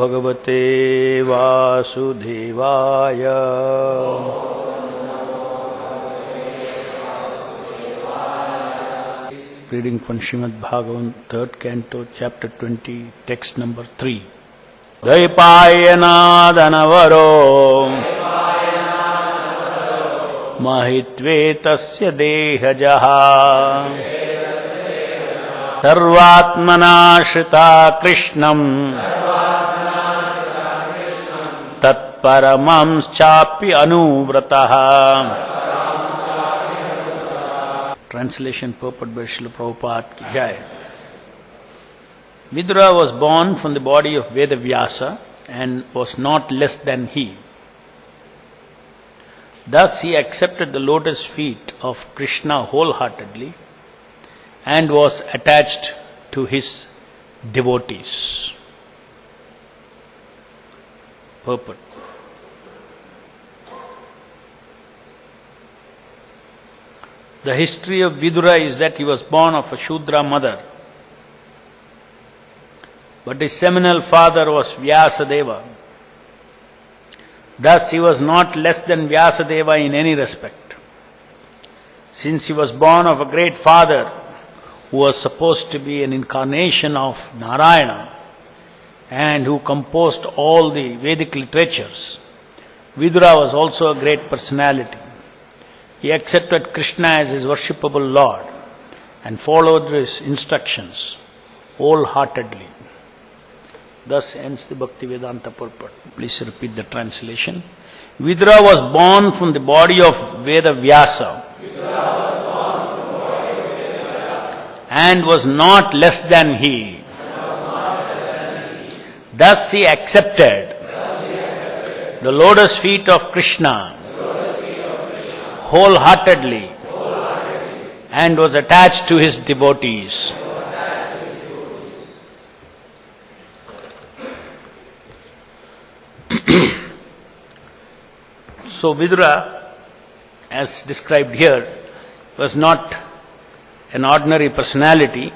Bhagavate Vasudevaya. Reading from Srimad Bhagavatam, 3rd Canto, Chapter 20, Text number 3. Dvaipayana Danavaro Mahitvetasya Dehajaha Sarvatmana Shrita Krishnam Tatparamamschapi Anuvrataha. Translation purport by Srila Prabhupada ki jai. Vidura was born from the body of Vedavyasa and was not less than he. Thus he accepted the lotus feet of Krishna wholeheartedly and was attached to his devotees. Purport. The history of Vidura is that he was born of a Shudra mother, but his seminal father was Vyasadeva. Thus he was not less than Vyasadeva in any respect. Since he was born of a great father who was supposed to be an incarnation of Narayana and who composed all the Vedic literatures, Vidura was also a great personality. He accepted Krishna as his worshipable Lord and followed his instructions wholeheartedly. Thus ends the Bhaktivedanta purport. Please repeat the translation. Vidura was born from the body of Vedavyasa and was not less than he. Thus he accepted the lotus feet of Krishna wholeheartedly and was attached to his devotees. So Vidura, as described here, was not an ordinary personality.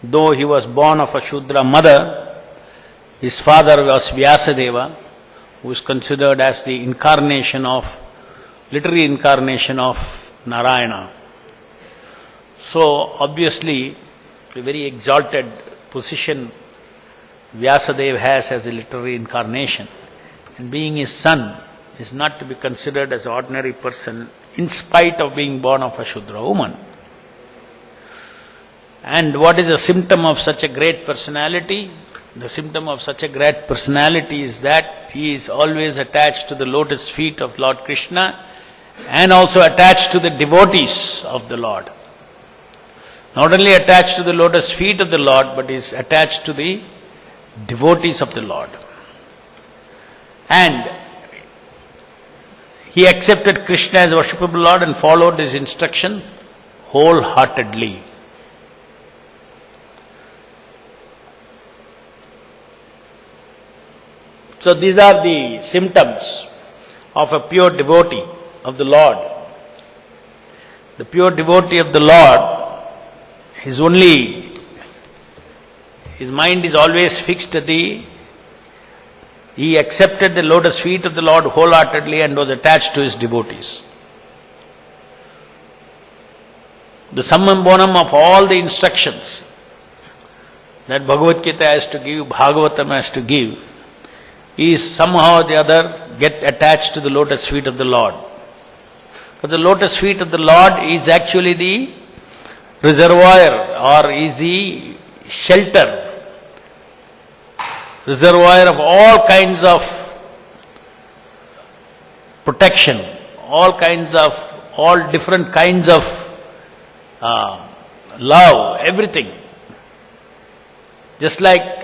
Though he was born of a Shudra mother, his father was Vyasadeva, who is considered as the literary incarnation of Narayana. So obviously a very exalted position Vyasadeva has as a literary incarnation, and being his son is not to be considered as an ordinary person in spite of being born of a Shudra woman. And what is a symptom of such a great personality? The symptom of such a great personality is that he is always attached to the lotus feet of Lord Krishna and also attached to the devotees of the Lord. Not only attached to the lotus feet of the Lord, but is attached to the devotees of the Lord. And he accepted Krishna as worshipable Lord and followed his instruction wholeheartedly. So these are the symptoms of a pure devotee of the Lord. The pure devotee of the Lord, his mind is always fixed at he accepted the lotus feet of the Lord wholeheartedly and was attached to his devotees. The summum bonum of all the instructions that Bhagavad Gita has to give, Bhagavatam has to give, is somehow or the other get attached to the lotus feet of the Lord. Because the lotus feet of the Lord is actually the reservoir or is the shelter, reservoir of all kinds of protection, all different kinds of love, everything. Just like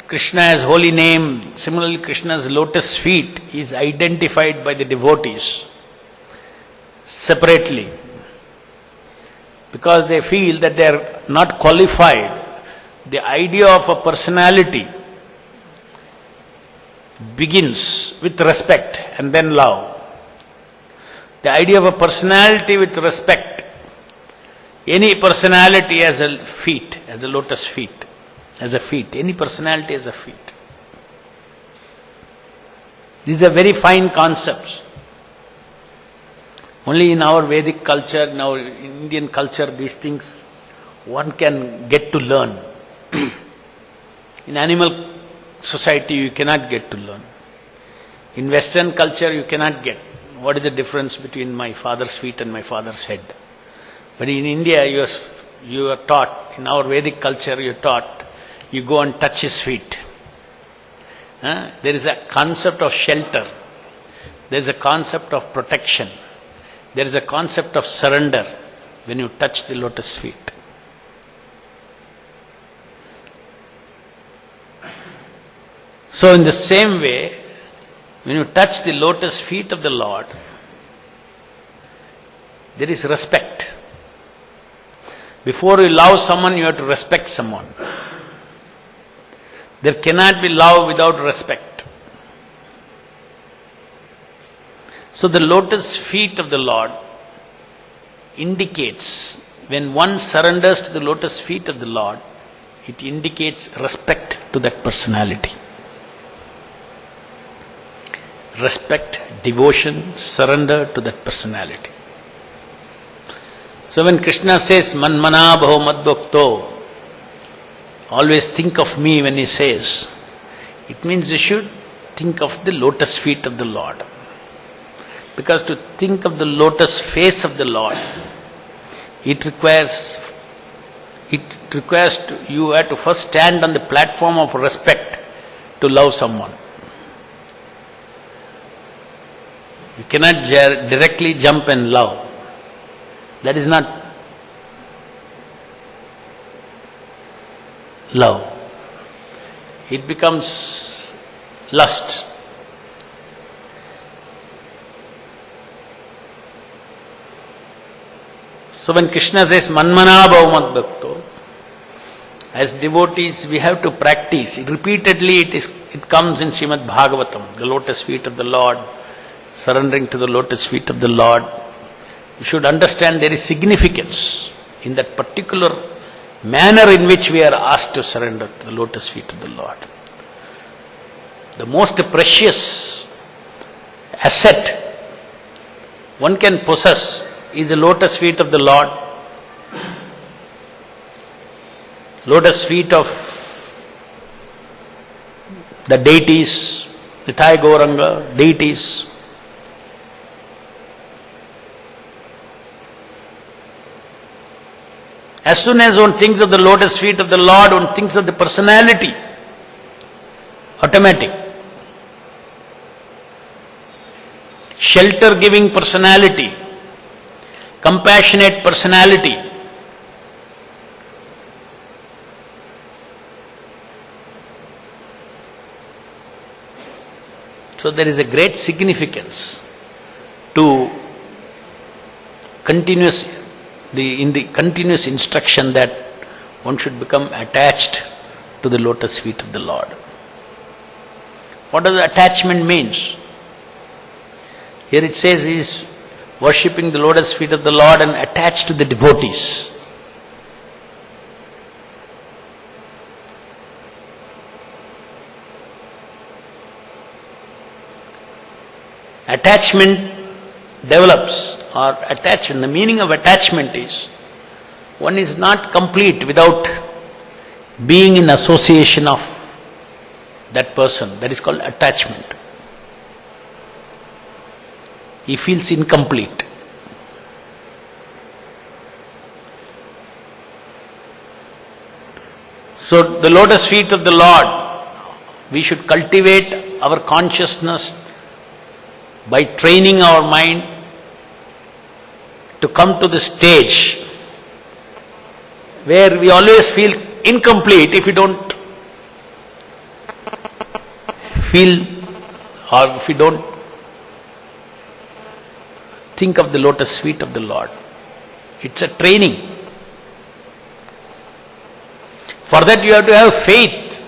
Krishna has holy name, similarly Krishna's lotus feet is identified by the devotees separately, because they feel that they are not qualified. The idea of a personality begins with respect and then love. The idea of a personality with respect, any personality has a feet, as a lotus feet, as a feet, any personality has a feet. These are very fine concepts. Only in our Vedic culture, in our Indian culture, these things one can get to learn. In animal society, you cannot get to learn. In Western culture, you cannot get. What is the difference between my father's feet and my father's head? But in India, you are taught, in our Vedic culture, you are taught, you go and touch his feet. There is a concept of shelter. There is a concept of protection. There is a concept of surrender when you touch the lotus feet. So in the same way, when you touch the lotus feet of the Lord, there is respect. Before you love someone, you have to respect someone. There cannot be love without respect. So the lotus feet of the Lord indicates, when one surrenders to the lotus feet of the Lord, it indicates respect to that personality. Respect, devotion, surrender to that personality. So when Krishna says, Manmana bhavo madbhakto, always think of me when he says, it means you should think of the lotus feet of the Lord. Because to think of the lotus face of the Lord, it requires you have to first stand on the platform of respect to love someone. You cannot directly jump and love. That is not love. It becomes lust. So when Krishna says, Manmana bhava madbhakto, as devotees we have to practice. Repeatedly it comes in Srimad Bhagavatam, the lotus feet of the Lord, surrendering to the lotus feet of the Lord. You should understand there is significance in that particular manner in which we are asked to surrender to the lotus feet of the Lord. The most precious asset one can possess is the lotus feet of the Lord. Lotus feet of the deities, Nitai Gauranga, deities. As soon as one thinks of the lotus feet of the Lord, one thinks of the personality. Automatic. Shelter-giving personality. Compassionate personality. So there is a great significance to in the continuous instruction that one should become attached to the lotus feet of the Lord. What does attachment means? Here it says he is worshipping the lotus feet of the Lord and attached to the devotees. Attachment develops, or attachment, the meaning of attachment is, one is not complete without being in association of that person. That is called attachment. He feels incomplete. So the lotus feet of the Lord, we should cultivate our consciousness by training our mind to come to the stage where we always feel incomplete if we don't feel, or if we don't think of the lotus feet of the Lord. It's a training. For that you have to have faith.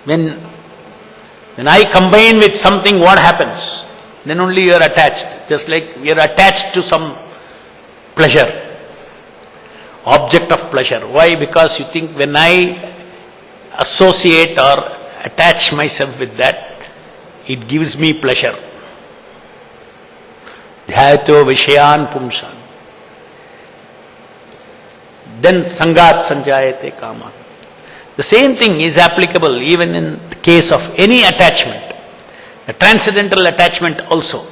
When I combine with something, what happens? Then only you are attached. Just like we are attached to some pleasure, object of pleasure. Why? Because you think when I associate or attach myself with that, it gives me pleasure. Dhyayato Vishayan Pumsan. Then Sangat Sanjayate Kama. The same thing is applicable even in the case of any attachment. A transcendental attachment also.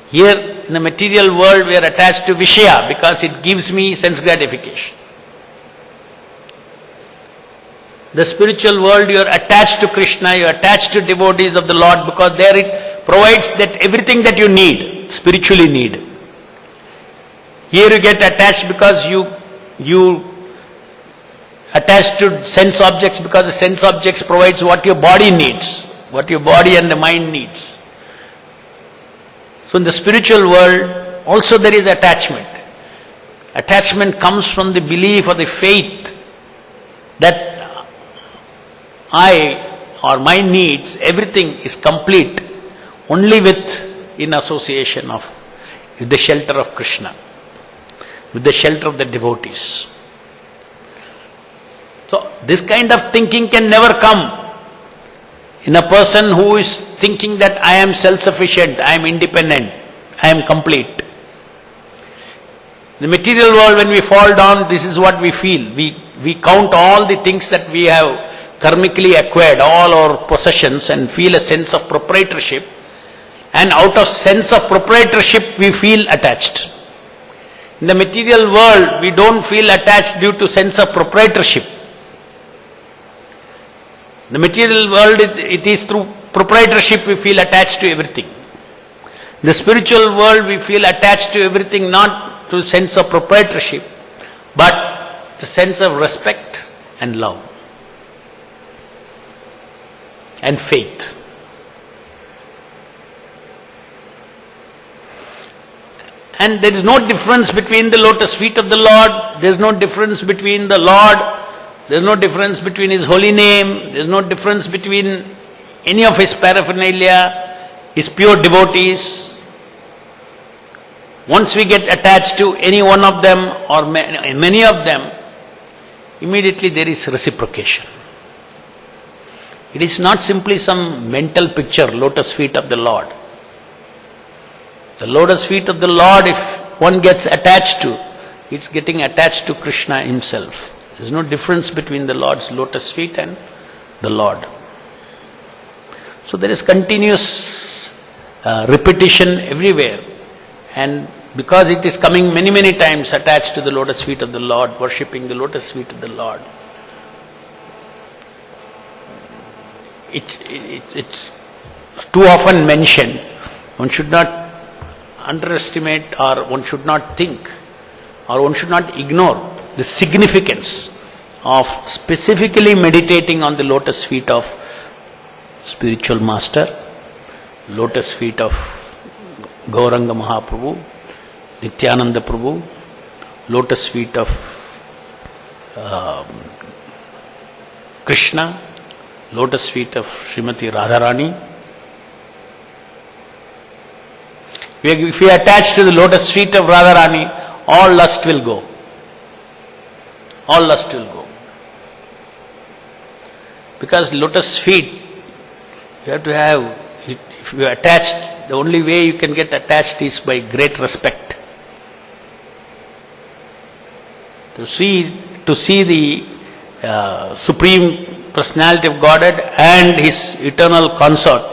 Here in the material world we are attached to Vishaya because it gives me sense gratification. The spiritual world you are attached to Krishna, you are attached to devotees of the Lord because there it provides that everything that you need, spiritually need. Here you get attached because you attached to sense objects because the sense objects provides what your body needs, what your body and the mind needs. So in the spiritual world also there is attachment. Attachment comes from the belief or the faith that I or my needs, everything is complete only in association with the shelter of Krishna, with the shelter of the devotees. So this kind of thinking can never come in a person who is thinking that I am self-sufficient, I am independent, I am complete. In the material world when we fall down, this is what we feel. We count all the things that we have karmically acquired, all our possessions, and feel a sense of proprietorship. And out of sense of proprietorship we feel attached. In the material world we don't feel attached due to sense of proprietorship. The material world, it is through proprietorship we feel attached to everything. The spiritual world we feel attached to everything not through sense of proprietorship, but the sense of respect and love and faith. And there is no difference between the lotus feet of the Lord, there is no difference between the Lord, there is no difference between His holy name, there is no difference between any of His paraphernalia, His pure devotees. Once we get attached to any one of them or many of them, immediately there is reciprocation. It is not simply some mental picture, lotus feet of the Lord. The lotus feet of the Lord, if one gets attached to, it's getting attached to Krishna Himself. There is no difference between the Lord's lotus feet and the Lord. So there is continuous repetition everywhere, and because it is coming many, many times attached to the lotus feet of the Lord, worshipping the lotus feet of the Lord, it's too often mentioned. One should not underestimate, or one should not think, or one should not ignore the significance of specifically meditating on the lotus feet of spiritual master, lotus feet of Gauranga Mahaprabhu, Nityananda Prabhu, lotus feet of Krishna, lotus feet of Srimati Radharani. If we attach to the lotus feet of Radharani, all lust will go. All lust will go. Because lotus feet, you have to have, if you are attached, the only way you can get attached is by great respect. To see the Supreme Personality of Godhead and His eternal consort,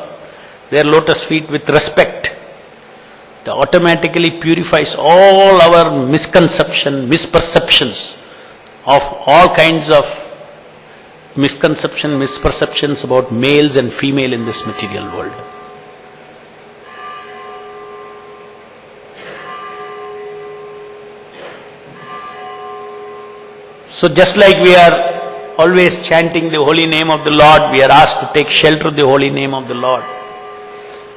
their lotus feet with respect, that automatically purifies all our misperceptions of all kinds of misperceptions about males and female in this material world. So just like we are always chanting the holy name of the Lord, we are asked to take shelter of the holy name of the Lord.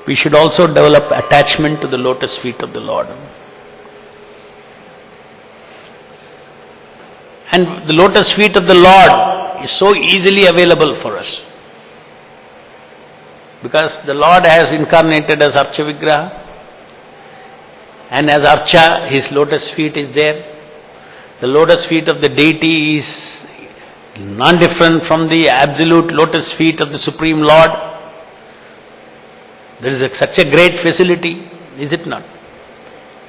We should also develop attachment to the lotus feet of the Lord. And the lotus feet of the Lord is so easily available for us. Because the Lord has incarnated as Archa Vigraha, and as Archa, His lotus feet is there. The lotus feet of the deity is non-different from the absolute lotus feet of the Supreme Lord. There is such a great facility, is it not?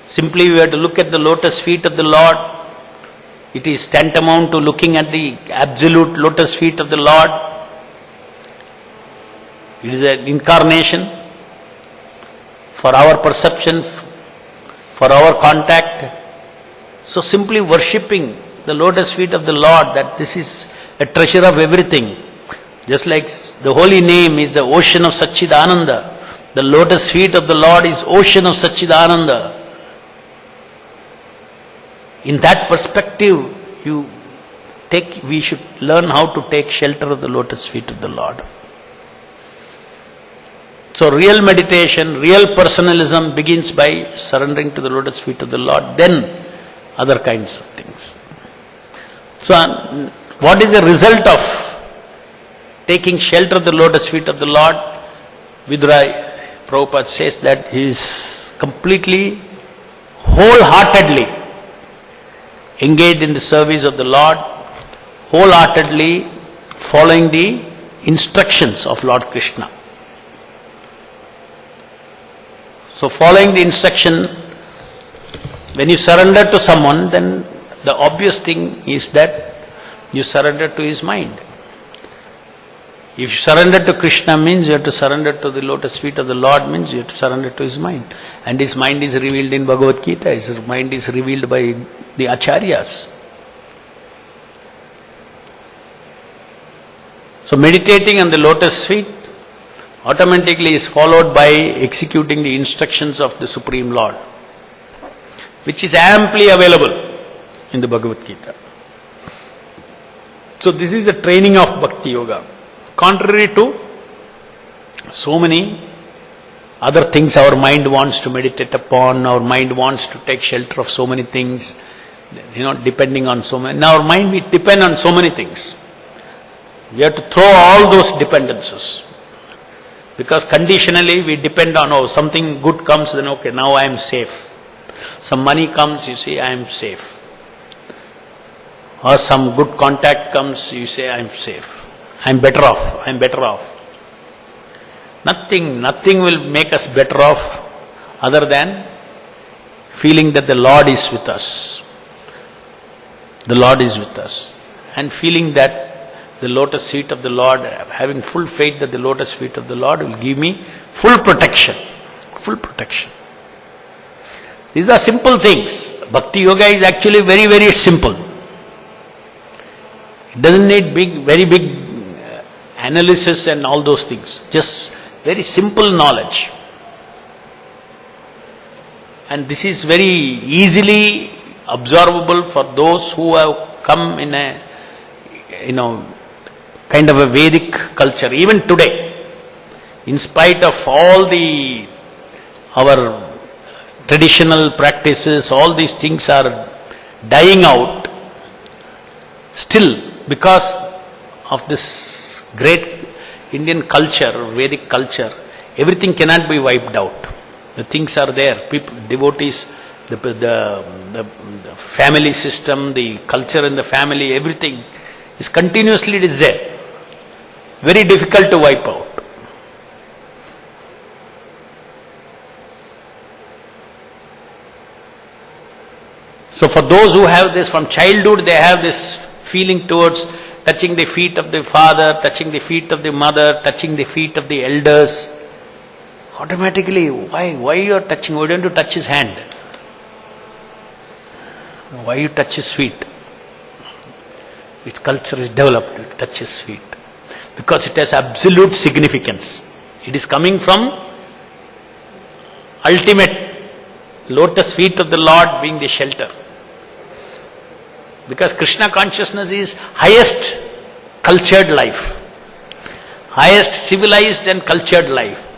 Simply we have to look at the lotus feet of the Lord. It is tantamount to looking at the absolute lotus feet of the Lord. It is an incarnation for our perception, for our contact. So simply worshipping the lotus feet of the Lord, that this is a treasure of everything. Just like the holy name is the ocean of Satchidananda, the lotus feet of the Lord is ocean of Satchidananda. In that perspective, we should learn how to take shelter of the lotus feet of the Lord. So real meditation, real personalism begins by surrendering to the lotus feet of the Lord, then other kinds of things. So what is the result of taking shelter of the lotus feet of the Lord? Prabhupada says that he is completely, wholeheartedly engaged in the service of the Lord, wholeheartedly following the instructions of Lord Krishna. So following the instruction, when you surrender to someone, then the obvious thing is that you surrender to his mind. If you surrender to Krishna means you have to surrender to the lotus feet of the Lord, means you have to surrender to his mind. And his mind is revealed in Bhagavad Gita, his mind is revealed by the acharyas. So meditating on the lotus feet automatically is followed by executing the instructions of the Supreme Lord, which is amply available in the Bhagavad Gita. So this is a training of Bhakti Yoga. Contrary to so many other things our mind wants to meditate upon, our mind wants to take shelter of so many things, depending on so many. In our mind we depend on so many things. We have to throw all those dependencies. Because conditionally we depend on, something good comes, then okay, now I am safe. Some money comes, you say, I am safe. Or some good contact comes, you say, I am safe. I am better off. Nothing will make us better off other than feeling that the Lord is with us. The Lord is with us. And feeling that the lotus feet of the Lord, having full faith that the lotus feet of the Lord will give me full protection. Full protection. These are simple things. Bhakti Yoga is actually very, very simple. It doesn't need very big analysis and all those things. Just very simple knowledge. And this is very easily absorbable for those who have come in a, kind of a Vedic culture. Even today, in spite of all our traditional practices, all these things are dying out. Still, because of this great Indian culture, Vedic culture, everything cannot be wiped out. The things are there. People, devotees, the family system, the culture in the family, everything is continuously it is there. Very difficult to wipe out. So for those who have this from childhood, they have this feeling towards touching the feet of the father, touching the feet of the mother, touching the feet of the elders. Automatically, why you are touching? Why don't you touch his hand? Why you touch his feet? Its culture is developed to touch his feet. Because it has absolute significance. It is coming from ultimate lotus feet of the Lord being the shelter. Because Krishna consciousness is highest cultured life. Highest civilized and cultured life.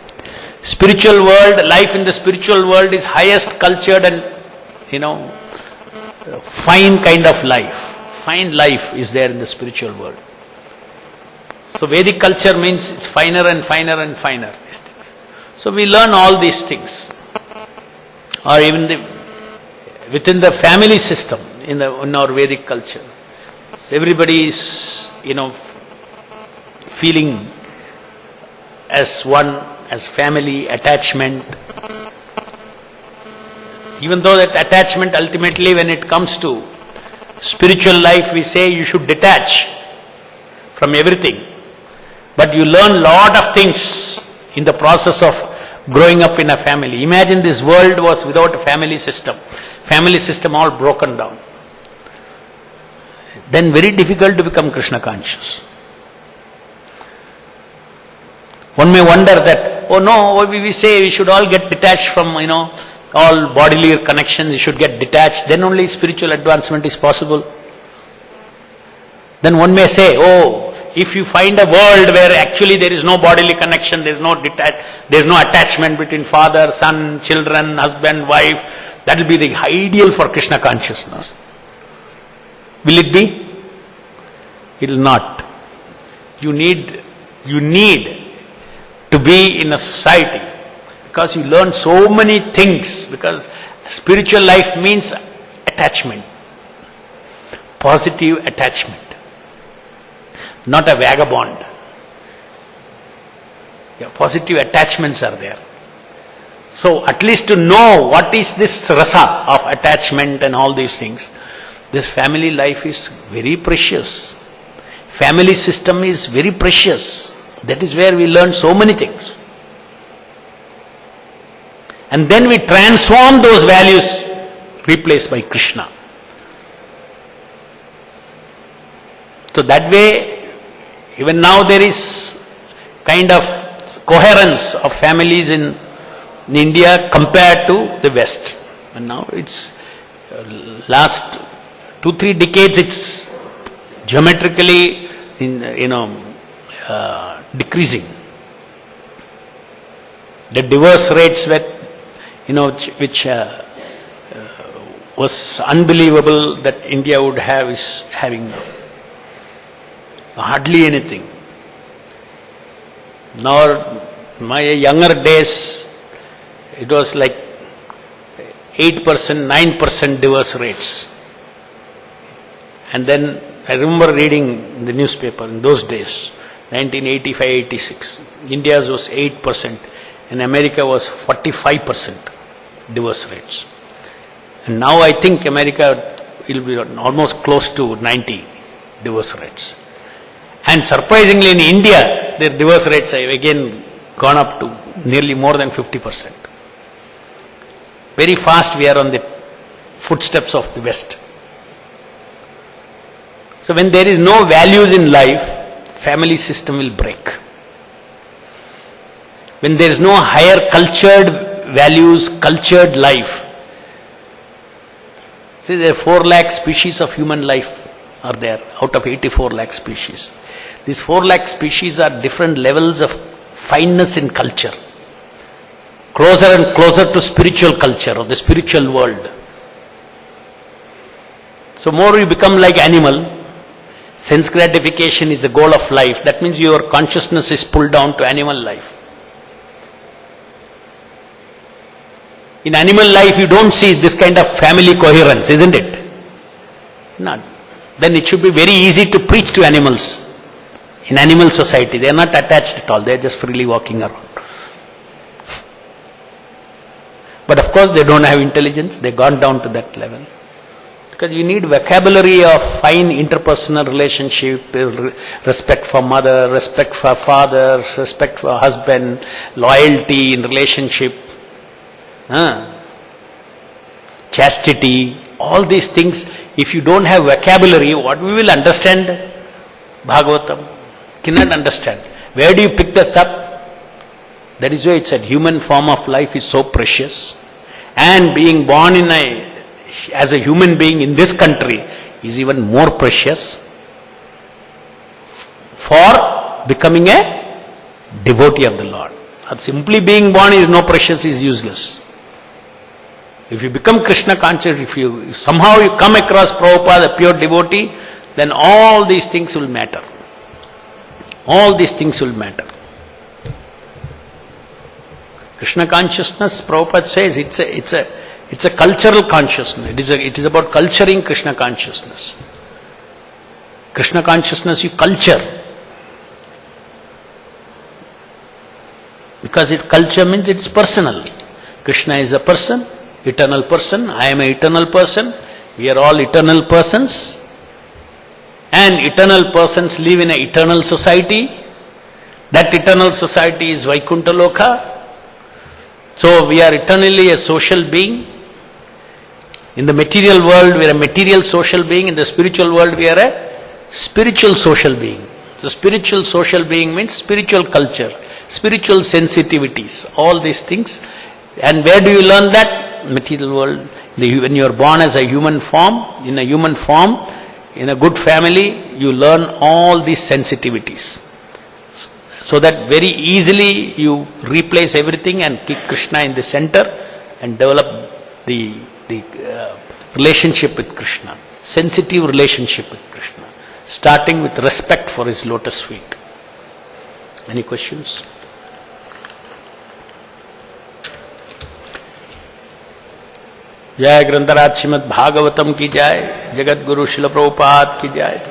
Spiritual world, life in the spiritual world is highest cultured and, fine kind of life. Fine life is there in the spiritual world. So Vedic culture means it's finer and finer and finer. So we learn all these things. Or even within the family system in our Vedic culture. So everybody is, feeling as one, as family, attachment. Even though that attachment ultimately, when it comes to spiritual life, we say you should detach from everything. But you learn lot of things in the process of growing up in a family. Imagine this world was without a family system. Family system all broken down. Then very difficult to become Krishna conscious. One may wonder that, oh no, we say we should all get detached from, all bodily connections, we should get detached, then only spiritual advancement is possible. Then one may say, oh, if you find a world where actually there is no bodily connection, there is no attachment between father, son, children, husband, wife, that will be the ideal for Krishna consciousness. Will it be? It will not. You need to be in a society because you learn so many things, because spiritual life means attachment, positive attachment, not a vagabond. Yeah, positive attachments are there. So at least to know what is this rasa of attachment and all these things, this family life is very precious. Family system is very precious. That is where we learn so many things. And then we transform those values, replaced by Krishna. So that way, even now there is kind of coherence of families in India compared to the West. And now it's last 2-3 decades it's geometrically decreasing. The divorce rates were, which was unbelievable that India would have, is having now. Hardly anything. Now, my younger days, it was like 8%, 9% divorce rates. And then I remember reading the newspaper in those days, 1985-86. India's was 8% and America was 45% divorce rates. And now I think America will be almost close to 90 divorce rates. And surprisingly in India, their divorce rates have again gone up to nearly more than 50%. Very fast we are on the footsteps of the West. So when there is no values in life, family system will break. When there is no higher cultured values, cultured life. See, there are 4 lakh species of human life are there out of 84 lakh species. These 4 lakh species are different levels of fineness in culture. Closer and closer to spiritual culture or the spiritual world. So more you become like animal, sense gratification is the goal of life. That means your consciousness is pulled down to animal life. In animal life you don't see this kind of family coherence, isn't it? Not. Then it should be very easy to preach to animals. In animal society, they are not attached at all, they are just freely walking around. But of course they don't have intelligence, they have gone down to that level. Because you need vocabulary of fine interpersonal relationship, respect for mother, respect for father, respect for husband, loyalty in relationship, chastity, all these things. If you don't have vocabulary, what we will understand? Bhagavatam. Cannot understand. Where do you pick this up? That is why it said human form of life is so precious. And being born as a human being in this country is even more precious for becoming a devotee of the Lord. Simply being born is no precious, is useless. If you become Krishna conscious, if somehow you come across Prabhupada, a pure devotee, then all these things will matter. All these things will matter. Krishna consciousness, Prabhupada says, it's a cultural consciousness. It is about culturing Krishna consciousness. Krishna consciousness you culture. Because culture means it's personal. Krishna is a person, eternal person. I am an eternal person. We are all eternal persons. And eternal persons live in an eternal society. That eternal society is Vaikuntha Loka. So we are eternally a social being. In the material world, we are a material social being. In the spiritual world, we are a spiritual social being. The spiritual social being means spiritual culture, spiritual sensitivities, all these things. And where do you learn that? Material world. When you are born as a human form, in a good family, you learn all these sensitivities. So that very easily you replace everything and keep Krishna in the center and develop the relationship with Krishna, sensitive relationship with Krishna, starting with respect for his lotus feet. Any questions? जय ग्रंथराज श्रीमद् भागवतम की जय, जगत गुरु श्रील प्रभुपाद की जय.